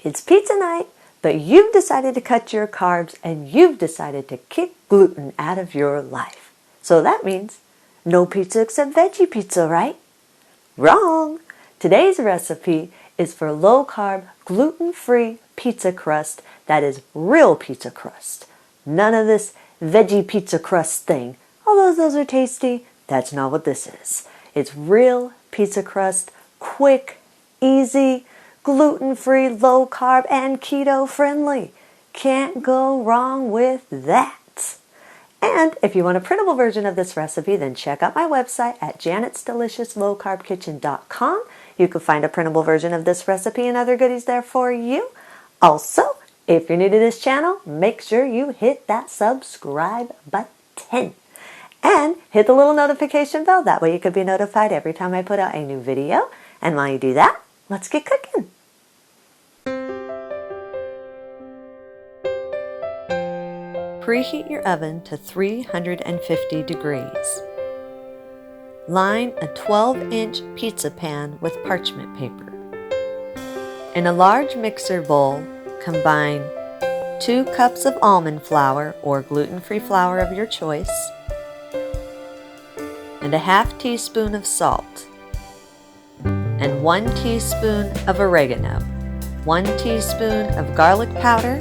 It's pizza night, but you've decided to cut your carbs and you've decided to kick gluten out of your life. So that means no pizza except veggie pizza, right? Wrong! Today's recipe is for low-carb, gluten-free pizza crust that is real pizza crust. None of this veggie pizza crust thing. Although those are tasty, that's not what this is. It's real pizza crust, quick, easy, gluten-free, low-carb, and keto-friendly. Can't go wrong with that. And if you want a printable version of this recipe, then check out my website at janetsdeliciouslowcarbkitchen.com. You can find a printable version of this recipe and other goodies there for you. Also, if you're new to this channel, make sure you hit that subscribe button. And hit the little notification bell. That way you can be notified every time I put out a new video. And while you do that, let's get cooking. Preheat your oven to 350 degrees. Line a 12-inch pizza pan with parchment paper. In a large mixer bowl, combine 2 cups of almond flour or gluten-free flour of your choice, and a half teaspoon of salt, and 1 teaspoon of oregano, 1 teaspoon of garlic powder.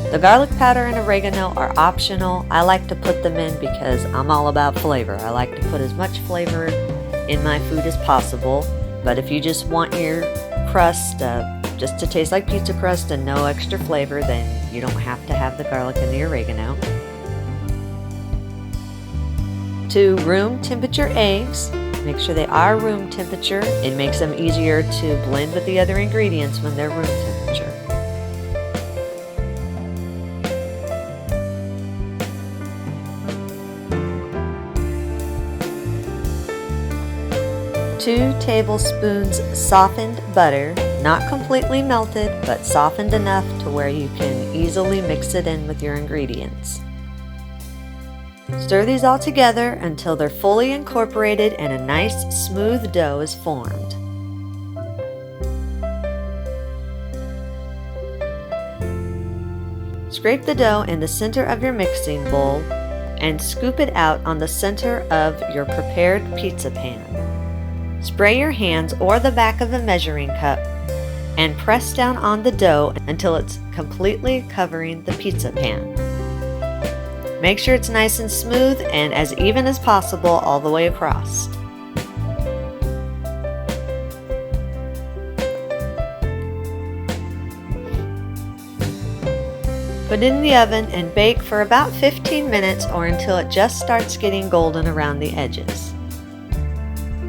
The garlic powder and oregano are optional. I like to put them in because I'm all about flavor. I like to put as much flavor in my food as possible. But if you just want your crust just to taste like pizza crust and no extra flavor, then you don't have to have the garlic and the oregano. 2 room temperature eggs. Make sure they are room temperature. It makes them easier to blend with the other ingredients when they're room temperature. 2 tablespoons softened butter, not completely melted, but softened enough to where you can easily mix it in with your ingredients. Stir these all together until they're fully incorporated and a nice smooth dough is formed. Scrape the dough in the center of your mixing bowl and scoop it out on the center of your prepared pizza pan. Spray your hands or the back of a measuring cup and press down on the dough until it's completely covering the pizza pan. Make sure it's nice and smooth and as even as possible all the way across. Put it in the oven and bake for about 15 minutes or until it just starts getting golden around the edges.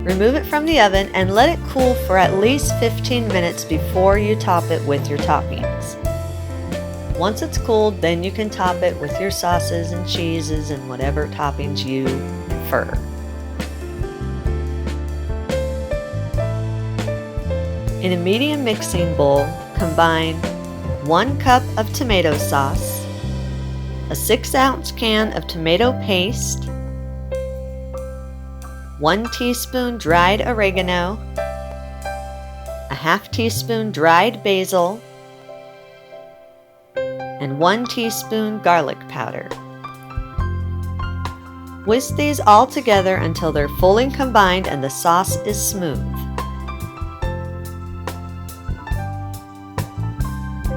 Remove it from the oven and let it cool for at least 15 minutes before you top it with your toppings. Once it's cooled, then you can top it with your sauces and cheeses and whatever toppings you prefer. In a medium mixing bowl, combine 1 cup of tomato sauce, a 6-ounce can of tomato paste, 1 teaspoon dried oregano, a half teaspoon dried basil, and 1 teaspoon garlic powder. Whisk these all together until they're fully combined and the sauce is smooth.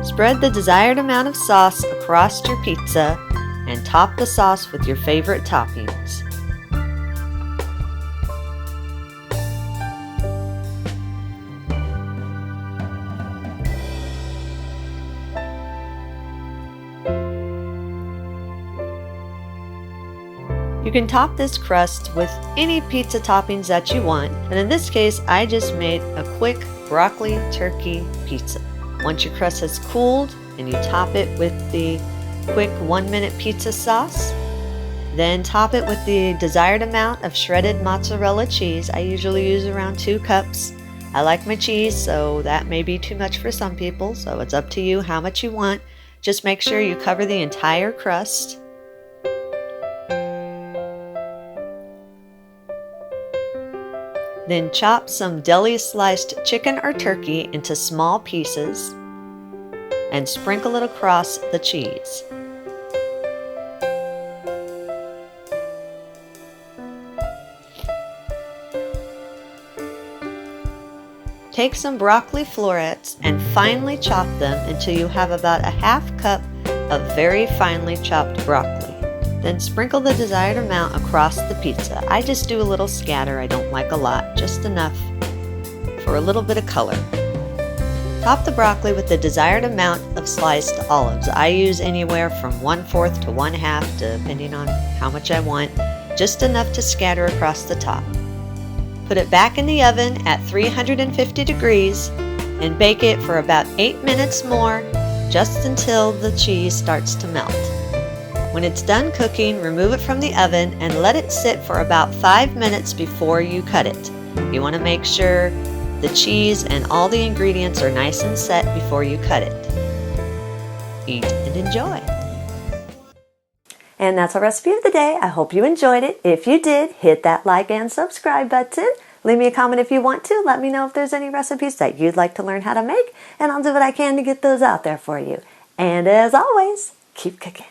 Spread the desired amount of sauce across your pizza and top the sauce with your favorite toppings. You can top this crust with any pizza toppings that you want, but in this case, I just made a quick broccoli turkey pizza. Once your crust has cooled and you top it with the quick 1-minute pizza sauce, then top it with the desired amount of shredded mozzarella cheese. I usually use around 2 cups. I like my cheese, so that may be too much for some people, so it's up to you how much you want. Just make sure you cover the entire crust. Then chop some deli sliced chicken or turkey into small pieces and sprinkle it across the cheese. Take some broccoli florets and finely chop them until you have about a half cup of very finely chopped broccoli. Then sprinkle the desired amount across the pizza. I just do a little scatter, I don't like a lot, just enough for a little bit of color. Top the broccoli with the desired amount of sliced olives. I use anywhere from 1/4 to 1/2 depending on how much I want, just enough to scatter across the top. Put it back in the oven at 350 degrees and bake it for about 8 minutes more, just until the cheese starts to melt. When it's done cooking, remove it from the oven and let it sit for about 5 minutes before you cut it. You want to make sure the cheese and all the ingredients are nice and set before you cut it. Eat and enjoy. And that's our recipe of the day. I hope you enjoyed it. If you did, hit that like and subscribe button. Leave me a comment if you want to. Let me know if there's any recipes that you'd like to learn how to make, and I'll do what I can to get those out there for you. And as always, keep cooking.